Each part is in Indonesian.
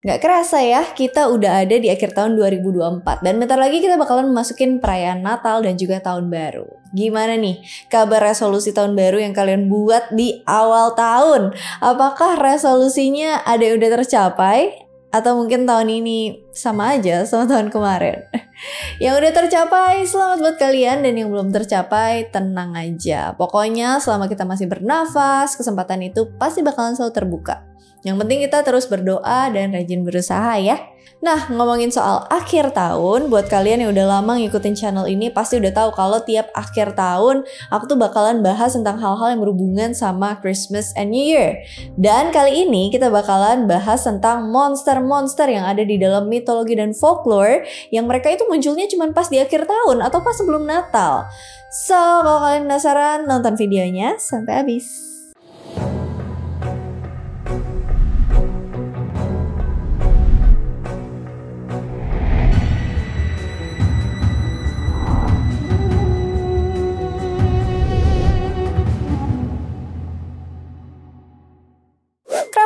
Gak kerasa ya, kita udah ada di akhir tahun 2024 dan bentar lagi kita bakalan masukin perayaan Natal dan juga tahun baru. Gimana nih kabar resolusi tahun baru yang kalian buat di awal tahun? Apakah resolusinya ada yang udah tercapai? Atau mungkin tahun ini sama aja sama tahun kemarin? Yang udah tercapai, selamat buat kalian, dan yang belum tercapai, tenang aja. Pokoknya selama kita masih bernafas, kesempatan itu pasti bakalan selalu terbuka. Yang penting kita terus berdoa dan rajin berusaha ya. Nah, ngomongin soal akhir tahun, buat kalian yang udah lama ngikutin channel ini pasti udah tahu kalau tiap akhir tahun aku tuh bakalan bahas tentang hal-hal yang berhubungan sama Christmas and New Year. Dan kali ini kita bakalan bahas tentang monster-monster yang ada di dalam mitologi dan folklore yang mereka itu munculnya cuma pas di akhir tahun atau pas sebelum Natal. So, kalau kalian penasaran, nonton videonya sampai habis.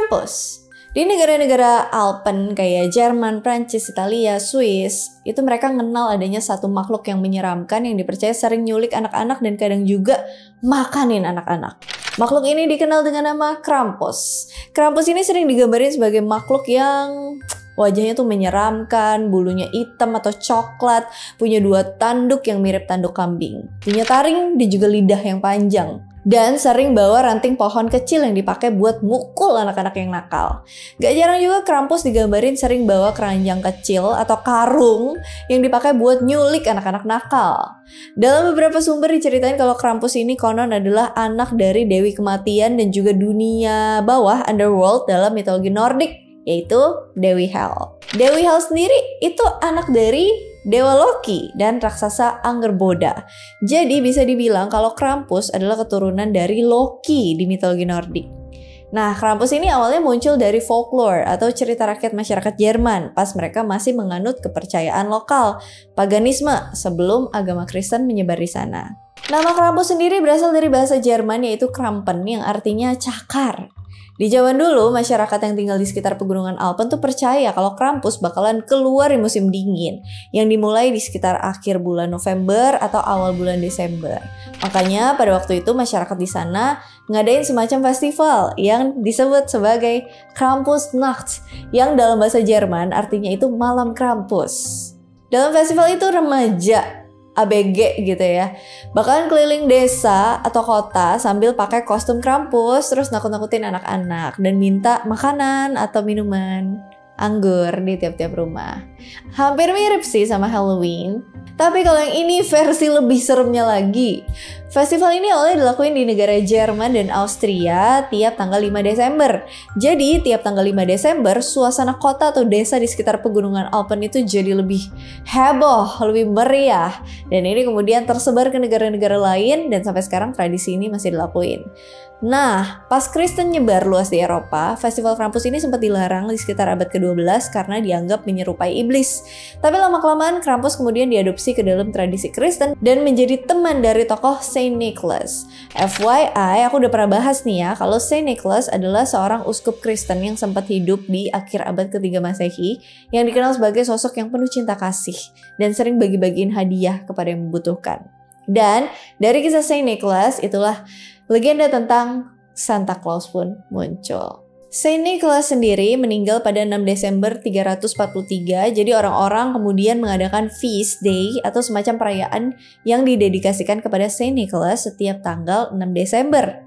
Krampus. Di negara-negara Alpen kayak Jerman, Prancis, Italia, Swiss, itu mereka kenal adanya satu makhluk yang menyeramkan yang dipercaya sering nyulik anak-anak dan kadang juga makanin anak-anak. Makhluk ini dikenal dengan nama Krampus. Krampus ini sering digambarin sebagai makhluk yang wajahnya tuh menyeramkan, bulunya hitam atau coklat, punya dua tanduk yang mirip tanduk kambing, punya taring dan juga lidah yang panjang. Dan sering bawa ranting pohon kecil yang dipakai buat mukul anak-anak yang nakal. Gak jarang juga Krampus digambarin sering bawa keranjang kecil atau karung yang dipakai buat nyulik anak-anak nakal. Dalam beberapa sumber diceritain kalau Krampus ini konon adalah anak dari Dewi Kematian dan juga dunia bawah underworld dalam mitologi Nordik, yaitu Dewi Hel. Dewi Hel sendiri itu anak dari Dewa Loki dan raksasa Angerboda. Jadi bisa dibilang kalau Krampus adalah keturunan dari Loki di mitologi Nordik. Nah, Krampus ini awalnya muncul dari folklore atau cerita rakyat masyarakat Jerman pas mereka masih menganut kepercayaan lokal, paganisme, sebelum agama Kristen menyebar di sana. Nama Krampus sendiri berasal dari bahasa Jerman yaitu Krampen yang artinya cakar. Di zaman dulu, masyarakat yang tinggal di sekitar pegunungan Alpen tuh percaya kalau Krampus bakalan keluar di musim dingin yang dimulai di sekitar akhir bulan November atau awal bulan Desember. Makanya pada waktu itu masyarakat di sana ngadain semacam festival yang disebut sebagai Krampusnacht yang dalam bahasa Jerman artinya itu malam Krampus. Dalam festival itu remaja ABG gitu ya, bakalan keliling desa atau kota sambil pakai kostum Krampus terus nakut-nakutin anak-anak dan minta makanan atau minuman anggur di tiap-tiap rumah. Hampir mirip sih sama Halloween, tapi kalau yang ini versi lebih seremnya lagi. Festival ini awalnya dilakuin di negara Jerman dan Austria tiap tanggal 5 Desember. Jadi tiap tanggal 5 Desember suasana kota atau desa di sekitar pegunungan Alpen itu jadi lebih heboh, lebih meriah. Dan ini kemudian tersebar ke negara-negara lain dan sampai sekarang tradisi ini masih dilakuin. Nah, pas Kristen nyebar luas di Eropa, festival Krampus ini sempat dilarang di sekitar abad ke-12 karena dianggap menyerupai iblis. Tapi lama-kelamaan Krampus kemudian diadopsi ke dalam tradisi Kristen dan menjadi teman dari tokoh Saint Nicholas. FYI, aku udah pernah bahas nih ya, kalau Saint Nicholas adalah seorang uskup Kristen yang sempat hidup di akhir abad ke-3 Masehi yang dikenal sebagai sosok yang penuh cinta kasih dan sering bagi-bagiin hadiah kepada yang membutuhkan. Dan dari kisah Saint Nicholas itulah legenda tentang Santa Claus pun muncul. Saint Nicholas sendiri meninggal pada 6 Desember 343, jadi orang-orang kemudian mengadakan feast day atau semacam perayaan yang didedikasikan kepada Saint Nicholas setiap tanggal 6 Desember.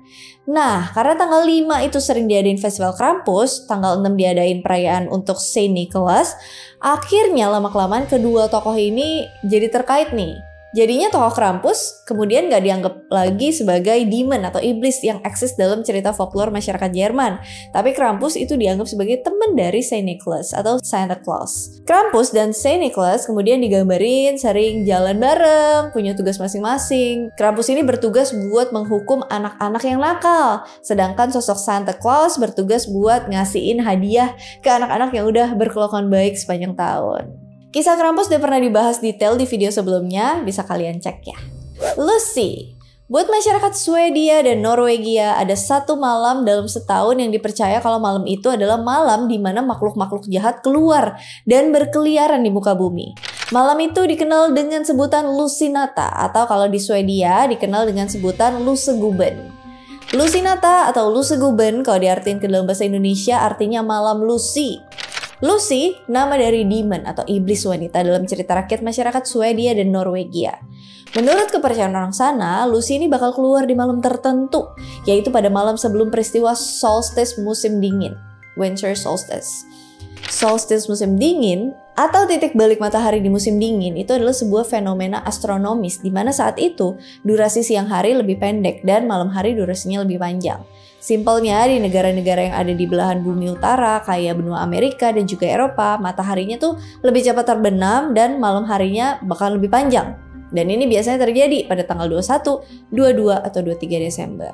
Nah, karena tanggal 5 itu sering diadain festival Krampus, tanggal 6 diadain perayaan untuk Saint Nicholas, akhirnya lama-kelamaan kedua tokoh ini jadi terkait nih. Jadinya tokoh Krampus kemudian gak dianggap lagi sebagai demon atau iblis yang eksis dalam cerita folklore masyarakat Jerman. Tapi Krampus itu dianggap sebagai teman dari Saint Nicholas atau Santa Claus. Krampus dan Saint Nicholas kemudian digambarin sering jalan bareng, punya tugas masing-masing. Krampus ini bertugas buat menghukum anak-anak yang nakal. Sedangkan sosok Santa Claus bertugas buat ngasihin hadiah ke anak-anak yang udah berkelakuan baik sepanjang tahun. Kisah Krampus udah pernah dibahas detail di video sebelumnya, bisa kalian cek ya. Lucy. Buat masyarakat Swedia dan Norwegia, ada satu malam dalam setahun yang dipercaya kalau malam itu adalah malam di mana makhluk-makhluk jahat keluar dan berkeliaran di muka bumi. Malam itu dikenal dengan sebutan Lucinata, atau kalau di Swedia dikenal dengan sebutan Luseguben. Lucinata atau Luseguben kalau diartikan ke dalam bahasa Indonesia artinya malam Lucy. Lucy, nama dari demon atau iblis wanita dalam cerita rakyat masyarakat Swedia dan Norwegia. Menurut kepercayaan orang sana, Lucy ini bakal keluar di malam tertentu, yaitu pada malam sebelum peristiwa solstice musim dingin, winter solstice. Solstice musim dingin atau titik balik matahari di musim dingin itu adalah sebuah fenomena astronomis di mana saat itu durasi siang hari lebih pendek dan malam hari durasinya lebih panjang. Simpelnya di negara-negara yang ada di belahan bumi utara kayak benua Amerika dan juga Eropa, mataharinya tuh lebih cepat terbenam dan malam harinya bakal lebih panjang. Dan ini biasanya terjadi pada tanggal 21, 22, atau 23 Desember.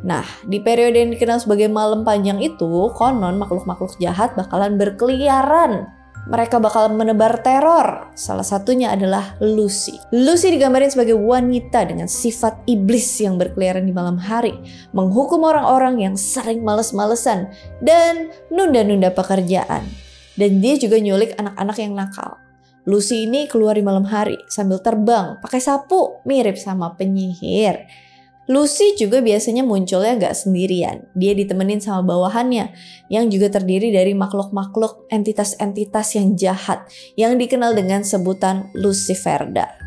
Nah, di periode yang dikenal sebagai malam panjang itu, konon makhluk-makhluk jahat bakalan berkeliaran. Mereka bakal menebar teror. Salah satunya adalah Lucy. Lucy digambarin sebagai wanita dengan sifat iblis yang berkeliaran di malam hari, menghukum orang-orang yang sering males-malesan dan nunda-nunda pekerjaan. Dan dia juga nyulik anak-anak yang nakal. Lucy ini keluar di malam hari sambil terbang pakai sapu mirip sama penyihir. Lucy juga biasanya munculnya gak sendirian. Dia ditemenin sama bawahannya yang juga terdiri dari makhluk-makhluk entitas-entitas yang jahat yang dikenal dengan sebutan Luciferda.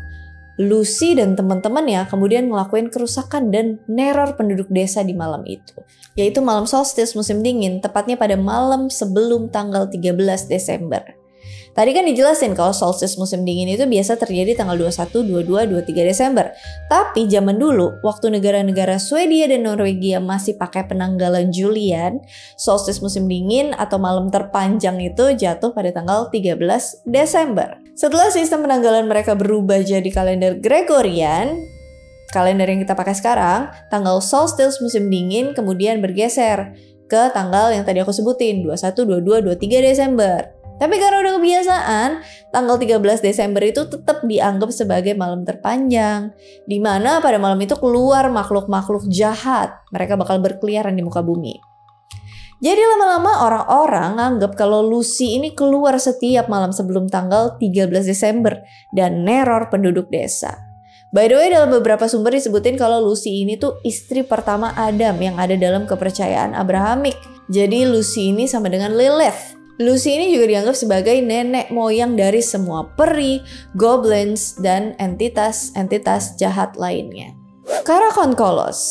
Lucy dan teman-temannya kemudian ngelakuin kerusakan dan neror penduduk desa di malam itu, yaitu malam solstice musim dingin, tepatnya pada malam sebelum tanggal 13 Desember. Tadi kan dijelasin kalau solstice musim dingin itu biasa terjadi tanggal 21, 22, 23 Desember. Tapi zaman dulu, waktu negara-negara Swedia dan Norwegia masih pakai penanggalan Julian, solstice musim dingin atau malam terpanjang itu jatuh pada tanggal 13 Desember. Setelah sistem penanggalan mereka berubah jadi kalender Gregorian, kalender yang kita pakai sekarang, tanggal solstice musim dingin kemudian bergeser ke tanggal yang tadi aku sebutin, 21, 22, 23 Desember. Tapi karena udah kebiasaan, tanggal 13 Desember itu tetap dianggap sebagai malam terpanjang. Di mana pada malam itu keluar makhluk-makhluk jahat. Mereka bakal berkeliaran di muka bumi. Jadi lama-lama orang-orang nganggap kalau Lucy ini keluar setiap malam sebelum tanggal 13 Desember dan neror penduduk desa. By the way, dalam beberapa sumber disebutin kalau Lucy ini tuh istri pertama Adam yang ada dalam kepercayaan Abrahamik. Jadi Lucy ini sama dengan Lilith. Lucy ini juga dianggap sebagai nenek moyang dari semua peri, goblins, dan entitas-entitas jahat lainnya. Karakonkolos.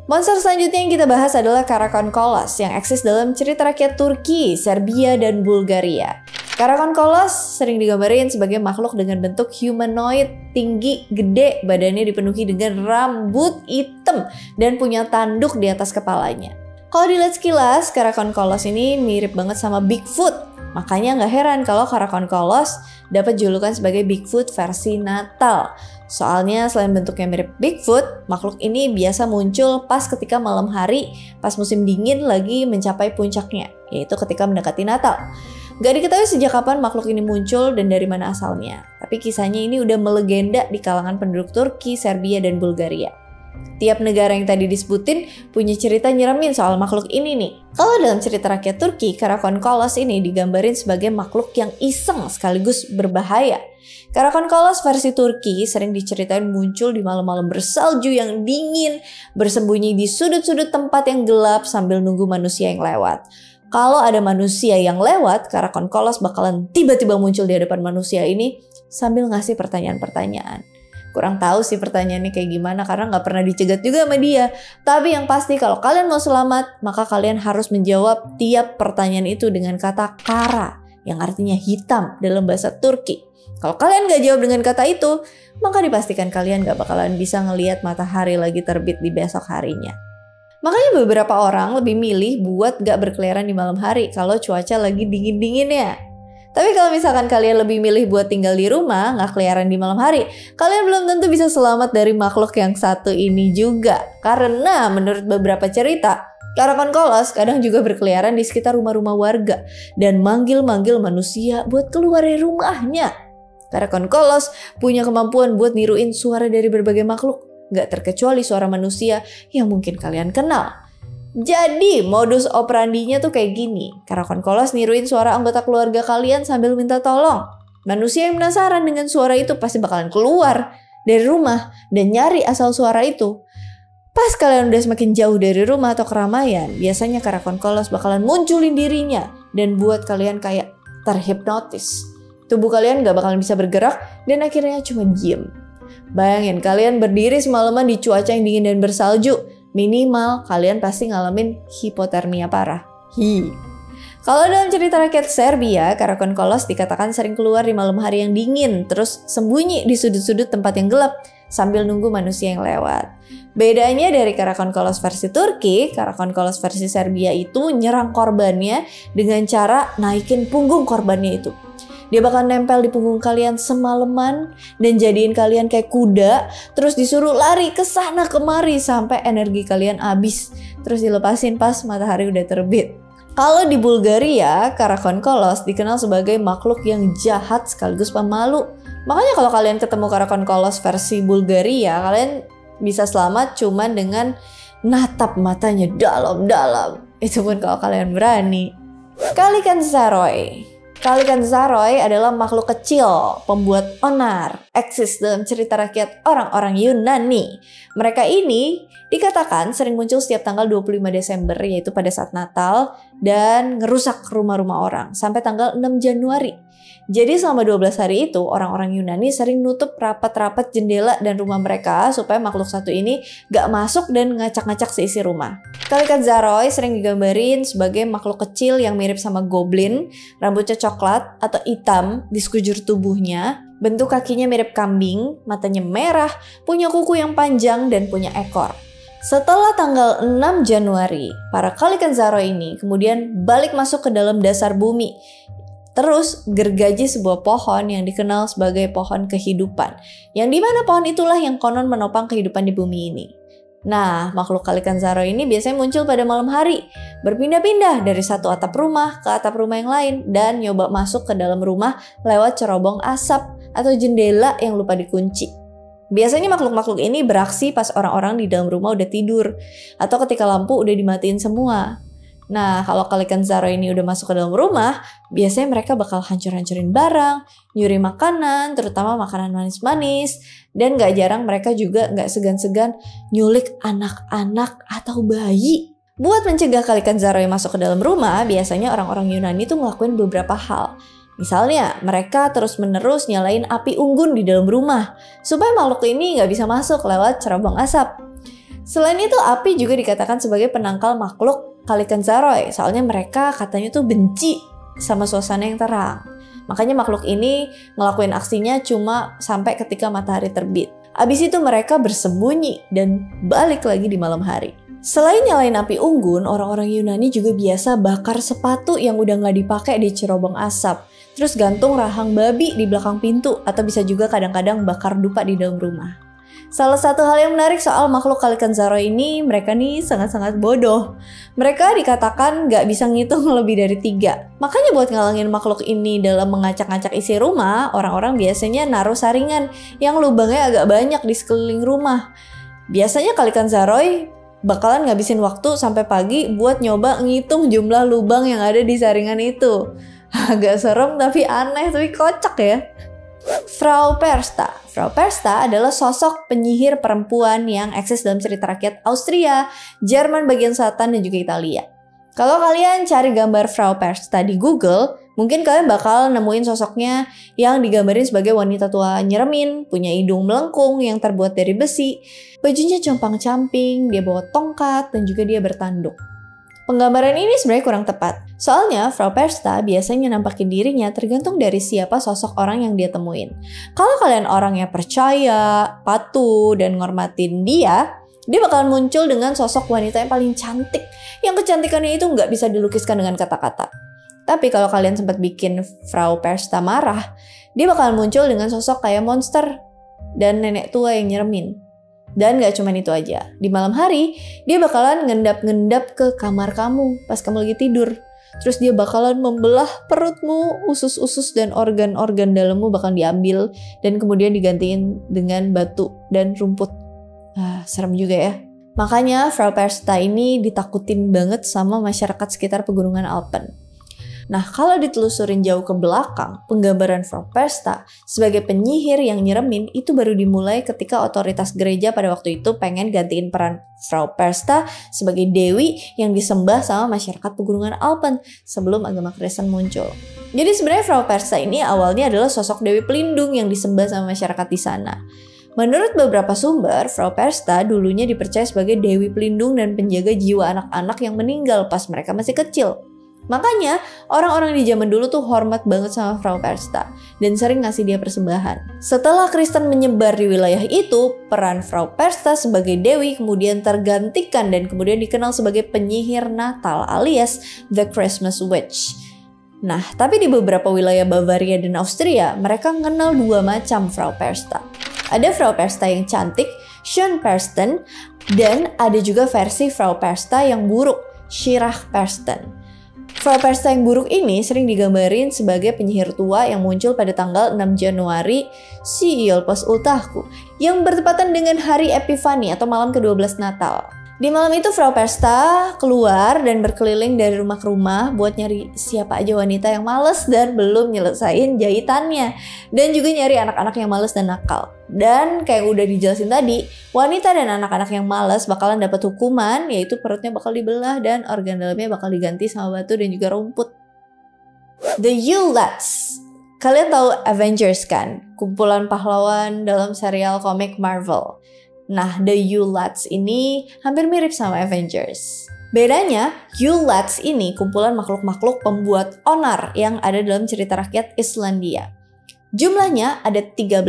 Monster selanjutnya yang kita bahas adalah Karakonkolos yang eksis dalam cerita rakyat Turki, Serbia, dan Bulgaria. Karakonkolos sering digambarin sebagai makhluk dengan bentuk humanoid, tinggi, gede, badannya dipenuhi dengan rambut hitam, dan punya tanduk di atas kepalanya. Kalau dilihat sekilas, Karakonkolos ini mirip banget sama Bigfoot. Makanya nggak heran kalau Karakonkolos dapat julukan sebagai Bigfoot versi Natal. Soalnya selain bentuknya mirip Bigfoot, makhluk ini biasa muncul pas ketika malam hari, pas musim dingin lagi mencapai puncaknya, yaitu ketika mendekati Natal. Gak diketahui sejak kapan makhluk ini muncul dan dari mana asalnya. Tapi kisahnya ini udah melegenda di kalangan penduduk Turki, Serbia, dan Bulgaria. Tiap negara yang tadi disebutin punya cerita nyeremin soal makhluk ini nih. Kalau dalam cerita rakyat Turki, Karakonkolos ini digambarin sebagai makhluk yang iseng sekaligus berbahaya. Karakonkolos versi Turki sering diceritain muncul di malam-malam bersalju yang dingin, bersembunyi di sudut-sudut tempat yang gelap sambil nunggu manusia yang lewat. Kalau ada manusia yang lewat, Karakonkolos bakalan tiba-tiba muncul di hadapan manusia ini sambil ngasih pertanyaan-pertanyaan. Kurang tahu sih pertanyaannya kayak gimana karena nggak pernah dicegat juga sama dia. Tapi yang pasti kalau kalian mau selamat, maka kalian harus menjawab tiap pertanyaan itu dengan kata kara, yang artinya hitam dalam bahasa Turki. Kalau kalian nggak jawab dengan kata itu, maka dipastikan kalian nggak bakalan bisa ngelihat matahari lagi terbit di besok harinya. Makanya beberapa orang lebih milih buat nggak berkeliaran di malam hari kalau cuaca lagi dingin-dinginnya. Tapi kalau misalkan kalian lebih milih buat tinggal di rumah, nggak keliaran di malam hari, kalian belum tentu bisa selamat dari makhluk yang satu ini juga. Karena menurut beberapa cerita, Karakonkolos kadang juga berkeliaran di sekitar rumah-rumah warga dan manggil-manggil manusia buat keluar dari rumahnya. Karakonkolos punya kemampuan buat niruin suara dari berbagai makhluk. gak terkecuali suara manusia yang mungkin kalian kenal. Jadi modus operandinya tuh kayak gini. Karakon Kolos niruin suara anggota keluarga kalian sambil minta tolong. Manusia yang penasaran dengan suara itu pasti bakalan keluar dari rumah dan nyari asal suara itu. Pas kalian udah semakin jauh dari rumah atau keramaian, biasanya Karakon Kolos bakalan munculin dirinya dan buat kalian kayak terhipnotis. Tubuh kalian gak bakalan bisa bergerak dan akhirnya cuma diem. Bayangin kalian berdiri semalaman di cuaca yang dingin dan bersalju. Minimal kalian pasti ngalamin hipotermia parah. Kalau dalam cerita rakyat Serbia, Karakon Kolos dikatakan sering keluar di malam hari yang dingin, terus sembunyi di sudut-sudut tempat yang gelap sambil nunggu manusia yang lewat. Bedanya dari Karakon Kolos versi Turki, Karakon Kolos versi Serbia itu nyerang korbannya dengan cara naikin punggung korbannya itu. Dia bakal nempel di punggung kalian semalaman dan jadiin kalian kayak kuda, terus disuruh lari ke sana kemari sampai energi kalian habis, terus dilepasin pas matahari udah terbit. Kalau di Bulgaria, Karakon Kolos dikenal sebagai makhluk yang jahat sekaligus pemalu. Makanya kalau kalian ketemu Karakon Kolos versi Bulgaria, kalian bisa selamat cuman dengan natap matanya dalam-dalam. Itu pun kalau kalian berani. Kalikanzaroy. Kalikanzaroy adalah makhluk kecil, pembuat onar, eksis dalam cerita rakyat orang-orang Yunani. Mereka ini dikatakan sering muncul setiap tanggal 25 Desember, yaitu pada saat Natal, dan ngerusak rumah-rumah orang sampai tanggal 6 Januari. Jadi selama 12 hari itu, orang-orang Yunani sering nutup rapat-rapat jendela dan rumah mereka supaya makhluk satu ini gak masuk dan ngacak-ngacak seisi rumah. Kalikanzaroy sering digambarin sebagai makhluk kecil yang mirip sama goblin, rambutnya coklat atau hitam di sekujur tubuhnya, bentuk kakinya mirip kambing, matanya merah, punya kuku yang panjang dan punya ekor. Setelah tanggal 6 Januari, para Kalikanzaroy ini kemudian balik masuk ke dalam dasar bumi. Terus gergaji sebuah pohon yang dikenal sebagai pohon kehidupan, yang dimana pohon itulah yang konon menopang kehidupan di bumi ini. Nah, makhluk Kalikanzaroy ini biasanya muncul pada malam hari, berpindah-pindah dari satu atap rumah ke atap rumah yang lain, dan nyoba masuk ke dalam rumah lewat cerobong asap atau jendela yang lupa dikunci. Biasanya makhluk-makhluk ini beraksi pas orang-orang di dalam rumah udah tidur, atau ketika lampu udah dimatiin semua. Nah, kalau Kalikanzaroy ini udah masuk ke dalam rumah, biasanya mereka bakal hancur-hancurin barang, nyuri makanan, terutama makanan manis-manis, dan gak jarang mereka juga gak segan-segan nyulik anak-anak atau bayi. Buat mencegah Kalikanzaroy masuk ke dalam rumah, biasanya orang-orang Yunani tuh ngelakuin beberapa hal. Misalnya, mereka terus-menerus nyalain api unggun di dalam rumah, supaya makhluk ini gak bisa masuk lewat cerobong asap. Selain itu, api juga dikatakan sebagai penangkal makhluk Kalikanzaroy, soalnya mereka katanya tuh benci sama suasana yang terang. Makanya makhluk ini ngelakuin aksinya cuma sampai ketika matahari terbit. Abis itu mereka bersembunyi dan balik lagi di malam hari. Selain nyalain api unggun, orang-orang Yunani juga biasa bakar sepatu yang udah gak dipakai di cerobong asap. Terus gantung rahang babi di belakang pintu, atau bisa juga kadang-kadang bakar dupa di dalam rumah. Salah satu hal yang menarik soal makhluk Kalikanzaroy ini, mereka nih sangat-sangat bodoh. Mereka dikatakan gak bisa ngitung lebih dari 3. Makanya buat ngalangin makhluk ini dalam mengacak-ngacak isi rumah, orang-orang biasanya naruh saringan yang lubangnya agak banyak di sekeliling rumah. Biasanya Kalikanzaroy bakalan ngabisin waktu sampai pagi buat nyoba ngitung jumlah lubang yang ada di saringan itu. Agak serem tapi aneh, tapi kocak ya. Frau Persta. Frau Persta adalah sosok penyihir perempuan yang eksis dalam cerita rakyat Austria, Jerman bagian selatan, dan juga Italia. Kalau kalian cari gambar Frau Persta di Google, mungkin kalian bakal nemuin sosoknya yang digambarin sebagai wanita tua nyeremin, punya hidung melengkung yang terbuat dari besi, bajunya compang-camping, dia bawa tongkat, dan juga dia bertanduk. Penggambaran ini sebenarnya kurang tepat. Soalnya Frau Persta biasanya nampakin dirinya tergantung dari siapa sosok orang yang dia temuin. Kalau kalian orang yang percaya, patuh, dan ngormatin dia bakalan muncul dengan sosok wanita yang paling cantik, yang kecantikannya itu nggak bisa dilukiskan dengan kata-kata. Tapi kalau kalian sempat bikin Frau Persta marah, dia bakalan muncul dengan sosok kayak monster dan nenek tua yang nyeremin. Dan gak cuma itu aja, di malam hari dia bakalan ngendap-ngendap ke kamar kamu pas kamu lagi tidur. Terus dia bakalan membelah perutmu, usus-usus dan organ-organ dalammu bakal diambil dan kemudian digantiin dengan batu dan rumput. Serem juga ya. Makanya Frau Persta ini ditakutin banget sama masyarakat sekitar pegunungan Alpen. Nah, kalau ditelusurin jauh ke belakang, penggambaran Frau Persta sebagai penyihir yang nyeremin itu baru dimulai ketika otoritas gereja pada waktu itu pengen gantiin peran Frau Persta sebagai dewi yang disembah sama masyarakat pegunungan Alpen sebelum agama Kristen muncul. Jadi sebenarnya Frau Persta ini awalnya adalah sosok dewi pelindung yang disembah sama masyarakat di sana. Menurut beberapa sumber, Frau Persta dulunya dipercaya sebagai dewi pelindung dan penjaga jiwa anak-anak yang meninggal pas mereka masih kecil. Makanya, orang-orang di zaman dulu tuh hormat banget sama Frau Persta dan sering ngasih dia persembahan. Setelah Kristen menyebar di wilayah itu, peran Frau Persta sebagai dewi kemudian tergantikan dan kemudian dikenal sebagai penyihir Natal alias The Christmas Witch. Nah, tapi di beberapa wilayah Bavaria dan Austria, mereka mengenal dua macam Frau Persta. Ada Frau Persta yang cantik, Schön Persten, dan ada juga versi Frau Persta yang buruk, Schirach Persten. Frau Persta yang buruk ini sering digambarin sebagai penyihir tua yang muncul pada tanggal 6 Januari Siil pas Ultahku, yang bertepatan dengan hari Epifani atau malam ke-12 Natal. Di malam itu Frau Persta keluar dan berkeliling dari rumah ke rumah buat nyari siapa aja wanita yang males dan belum nyelesain jahitannya. Dan juga nyari anak-anak yang males dan nakal. Dan kayak udah dijelasin tadi, wanita dan anak-anak yang males bakalan dapat hukuman, yaitu perutnya bakal dibelah dan organ dalamnya bakal diganti sama batu dan juga rumput. The Yule-Lads. Kalian tahu Avengers kan? Kumpulan pahlawan dalam serial komik Marvel. Nah, The Yule-Lads ini hampir mirip sama Avengers. Bedanya, Yule-Lads ini kumpulan makhluk-makhluk pembuat onar yang ada dalam cerita rakyat Islandia. Jumlahnya ada 13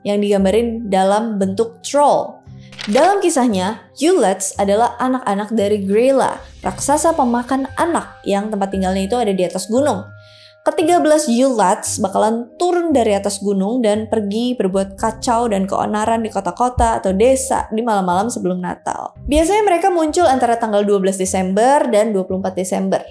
yang digambarin dalam bentuk troll. Dalam kisahnya, Yule-Lads adalah anak-anak dari Grela, raksasa pemakan anak yang tempat tinggalnya itu ada di atas gunung. Ke-13 Yule-Lads bakalan turun dari atas gunung dan pergi berbuat kacau dan keonaran di kota-kota atau desa di malam-malam sebelum Natal. Biasanya mereka muncul antara tanggal 12 Desember dan 24 Desember.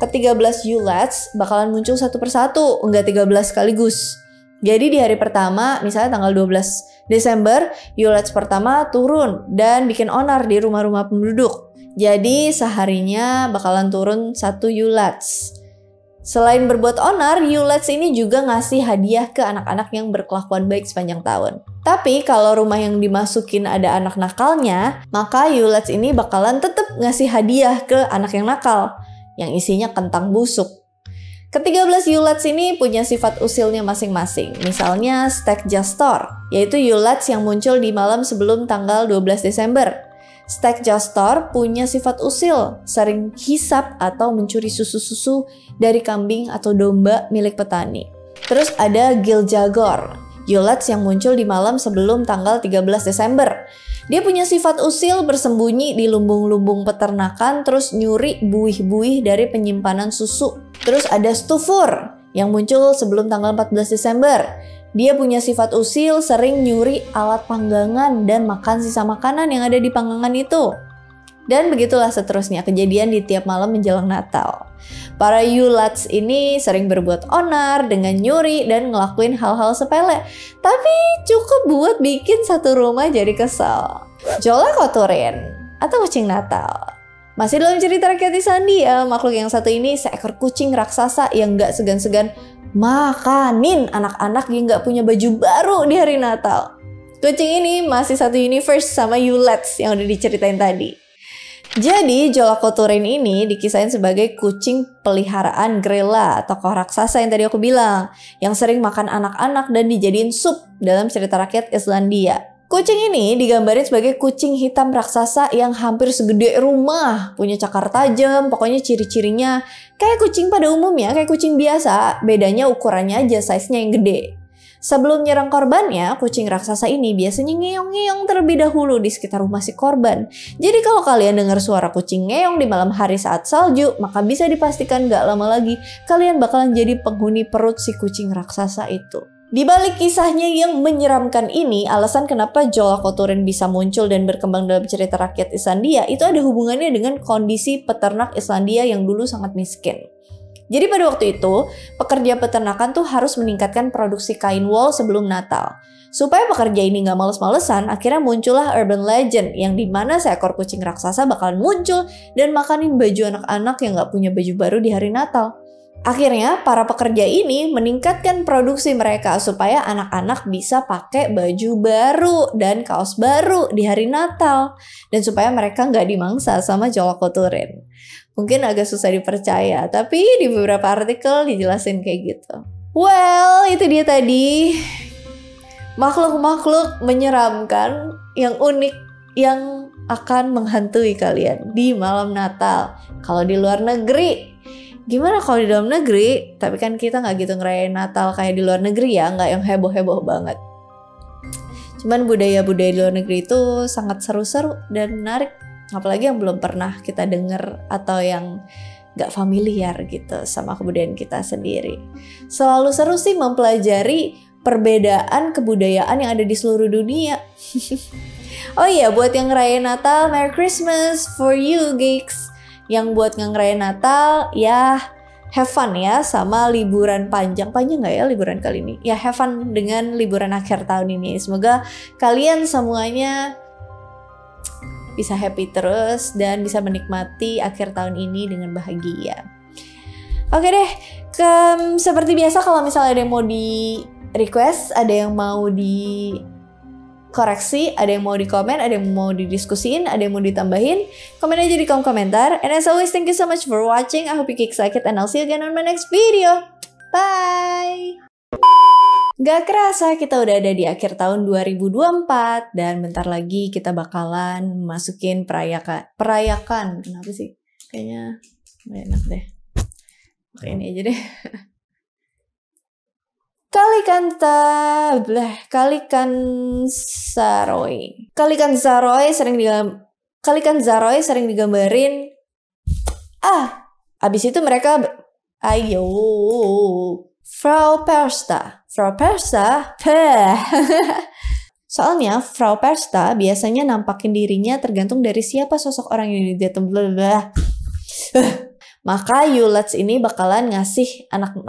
Ke-13 Yule-Lads bakalan muncul satu persatu, enggak 13 sekaligus. Jadi di hari pertama, misalnya tanggal 12 Desember, Yule-Lads pertama turun dan bikin onar di rumah-rumah penduduk. Jadi seharinya bakalan turun satu Yule-Lads. Selain berbuat onar, Yule-Lads ini juga ngasih hadiah ke anak-anak yang berkelakuan baik sepanjang tahun. Tapi kalau rumah yang dimasukin ada anak nakalnya, maka Yule-Lads ini bakalan tetap ngasih hadiah ke anak yang nakal, yang isinya kentang busuk. Ke-13 Yule-Lads ini punya sifat usilnya masing-masing. Misalnya Stekjastor, yaitu Yule-Lads yang muncul di malam sebelum tanggal 12 Desember. Stekjastor punya sifat usil, sering hisap atau mencuri susu-susu dari kambing atau domba milik petani. Terus ada Giljagor, Yule-Lads yang muncul di malam sebelum tanggal 13 Desember. Dia punya sifat usil bersembunyi di lumbung-lumbung peternakan terus nyuri buih-buih dari penyimpanan susu. Terus ada Stufur yang muncul sebelum tanggal 14 Desember. Dia punya sifat usil, sering nyuri alat panggangan dan makan sisa makanan yang ada di panggangan itu. Dan begitulah seterusnya kejadian di tiap malam menjelang Natal. Para Yule-Lads ini sering berbuat onar dengan nyuri dan ngelakuin hal-hal sepele, tapi cukup buat bikin satu rumah jadi kesal. Jólakötturinn atau kucing Natal. Masih dalam cerita rakyat Islandia, makhluk yang satu ini seekor kucing raksasa yang gak segan-segan makanin anak-anak yang gak punya baju baru di hari Natal. Kucing ini masih satu universe sama Yule-Lads yang udah diceritain tadi. Jadi Jólakötturinn ini dikisahin sebagai kucing peliharaan Grela, tokoh raksasa yang tadi aku bilang, yang sering makan anak-anak dan dijadiin sup dalam cerita rakyat Islandia. Kucing ini digambarin sebagai kucing hitam raksasa yang hampir segede rumah, punya cakar tajam, pokoknya ciri-cirinya kayak kucing pada umumnya, kayak kucing biasa, bedanya ukurannya aja, size-nya yang gede. Sebelum nyerang korbannya, kucing raksasa ini biasanya ngeong-ngeong terlebih dahulu di sekitar rumah si korban. Jadi kalau kalian dengar suara kucing ngeong di malam hari saat salju, maka bisa dipastikan gak lama lagi kalian bakalan jadi penghuni perut si kucing raksasa itu. Di balik kisahnya yang menyeramkan ini, alasan kenapa Jólakötturinn bisa muncul dan berkembang dalam cerita rakyat Islandia itu ada hubungannya dengan kondisi peternak Islandia yang dulu sangat miskin. Jadi pada waktu itu, pekerja peternakan tuh harus meningkatkan produksi kain wol sebelum Natal. Supaya pekerja ini nggak males-malesan, akhirnya muncullah urban legend yang dimana seekor kucing raksasa bakalan muncul dan makanin baju anak-anak yang nggak punya baju baru di hari Natal. Akhirnya para pekerja ini meningkatkan produksi mereka supaya anak-anak bisa pakai baju baru dan kaos baru di hari Natal. Dan supaya mereka nggak dimangsa sama Joloko Turin. Mungkin agak susah dipercaya, tapi di beberapa artikel dijelasin kayak gitu. Well, itu dia tadi makhluk-makhluk menyeramkan yang unik yang akan menghantui kalian di malam Natal. Kalau di luar negeri, gimana kalau di dalam negeri? Tapi kan kita nggak gitu ngerayain Natal kayak di luar negeri ya, nggak yang heboh-heboh banget. Cuman budaya-budaya di luar negeri itu sangat seru-seru dan menarik. Apalagi yang belum pernah kita denger atau yang gak familiar gitu sama kebudayaan kita sendiri. Selalu seru sih mempelajari perbedaan kebudayaan yang ada di seluruh dunia. Oh iya, buat yang ngerayain Natal, Merry Christmas for you geeks. Yang buat ngerayain Natal, ya have fun ya sama liburan panjang. Panjang gak ya liburan kali ini? Ya have fun dengan liburan akhir tahun ini. Semoga kalian semuanya bisa happy terus dan bisa menikmati akhir tahun ini dengan bahagia. Oke deh, seperti biasa kalau misalnya ada yang mau di request, ada yang mau di koreksi, ada yang mau di komen, ada yang mau didiskusiin, ada yang mau ditambahin, komen aja di kolom komentar. And as always, thank you so much for watching. I hope you kick like it and I'll see you again on my next video. Bye! Gak kerasa kita udah ada di akhir tahun 2024 dan bentar lagi kita bakalan masukin perayakan. Kenapa sih? Kayaknya gak enak deh. Oke, ini aja deh. Kalikan Zaroy sering digambarin. Abis itu mereka Frau Persta. Soalnya Frau Persta biasanya nampakin dirinya tergantung dari siapa sosok orang yang dia tembel. Maka Yulets ini bakalan ngasih anak